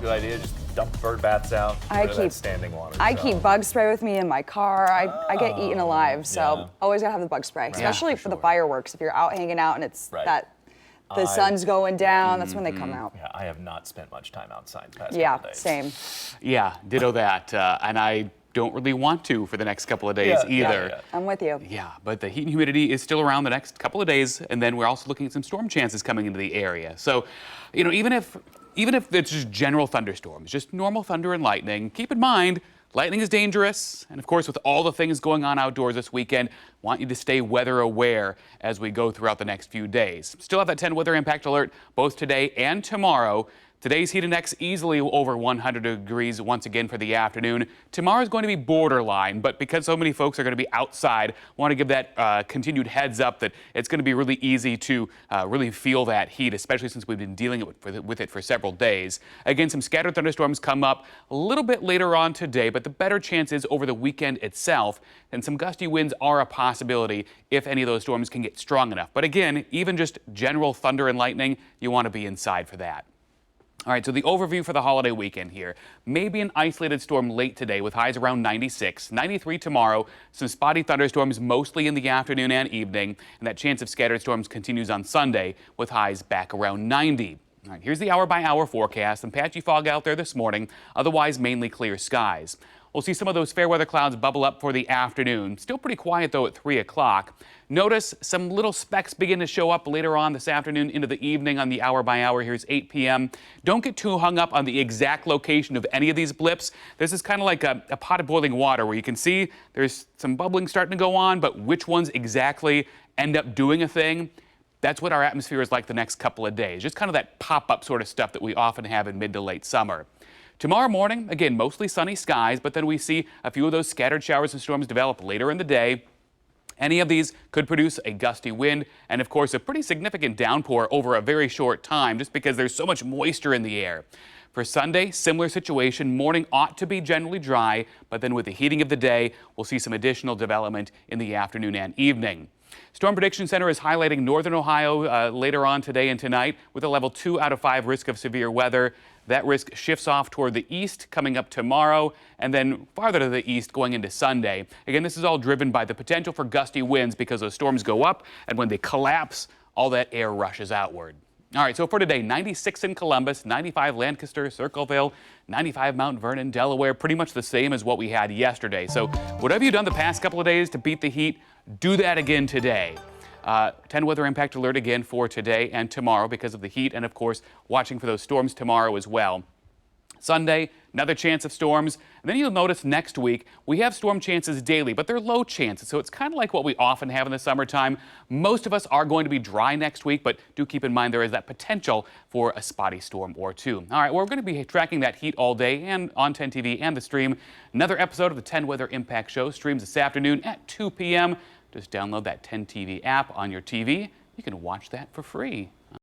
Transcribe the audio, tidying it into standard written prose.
Good idea. Just dump bird bats out. Standing water. I keep bug spray with me in my car. I get eaten alive, so always gotta have the bug spray, especially for the fireworks. If you're out hanging out and it's the sun's going down, that's when they come out. Yeah, I have not spent much time outside the past couple days. Same. Yeah, ditto that. And I don't really want to for the next couple of days either. Yeah. I'm with you. Yeah, but the heat and humidity is still around the next couple of days, and then we're also looking at some storm chances coming into the area. So, you know, even if it's just general thunderstorms, just normal thunder and lightning, keep in mind, lightning is dangerous, and of course, with all the things going on outdoors this weekend, want you to stay weather aware as we go throughout the next few days. Still have that 10 weather impact alert both today and tomorrow. Today's heat index easily over 100 degrees once again for the afternoon. Tomorrow's going to be borderline, but because so many folks are going to be outside, want to give that continued heads up that it's going to be really easy to really feel that heat, especially since we've been dealing with it for several days. Again, some scattered thunderstorms come up a little bit later on today, but the better chance is over the weekend itself, and some gusty winds are a possibility if any of those storms can get strong enough. But again, even just general thunder and lightning, you want to be inside for that. All right, so the overview for the holiday weekend here. Maybe an isolated storm late today with highs around 96, 93 tomorrow. Some spotty thunderstorms mostly in the afternoon and evening. And that chance of scattered storms continues on Sunday with highs back around 90. All right, here's the hour-by-hour forecast. Some patchy fog out there this morning, otherwise mainly clear skies. We'll see some of those fair weather clouds bubble up for the afternoon. Still pretty quiet, though, at 3 o'clock. Notice some little specks begin to show up later on this afternoon into the evening on the hour-by-hour. Here's 8 p.m. Don't get too hung up on the exact location of any of these blips. This is kind of like a pot of boiling water where you can see there's some bubbling starting to go on, but which ones exactly end up doing a thing, that's what our atmosphere is like the next couple of days. Just kind of that pop-up sort of stuff that we often have in mid to late summer. Tomorrow morning, again, mostly sunny skies, but then we see a few of those scattered showers and storms develop later in the day. Any of these could produce a gusty wind and, of course, a pretty significant downpour over a very short time just because there's so much moisture in the air. For Sunday, similar situation. Morning ought to be generally dry, but then with the heating of the day, we'll see some additional development in the afternoon and evening. Storm Prediction Center is highlighting northern Ohio later on today and tonight with a level 2 out of 5 risk of severe weather. That risk shifts off toward the east coming up tomorrow and then farther to the east going into Sunday. Again, this is all driven by the potential for gusty winds because those storms go up, and when they collapse, all that air rushes outward. All right, so for today, 96 in Columbus, 95 Lancaster, Circleville, 95 Mount Vernon, Delaware, pretty much the same as what we had yesterday. So whatever you've done the past couple of days to beat the heat, do that again today. 10 weather impact alert again for today and tomorrow because of the heat, and of course watching for those storms tomorrow as well. Sunday, another chance of storms. And then you'll notice next week we have storm chances daily, but they're low chances. So it's kind of like what we often have in the summertime. Most of us are going to be dry next week, but do keep in mind there is that potential for a spotty storm or two. All right, we're going to be tracking that heat all day and on 10 TV and the stream. Another episode of the 10 Weather Impact Show streams this afternoon at 2 p.m. Just download that 10 TV app on your TV. You can watch that for free.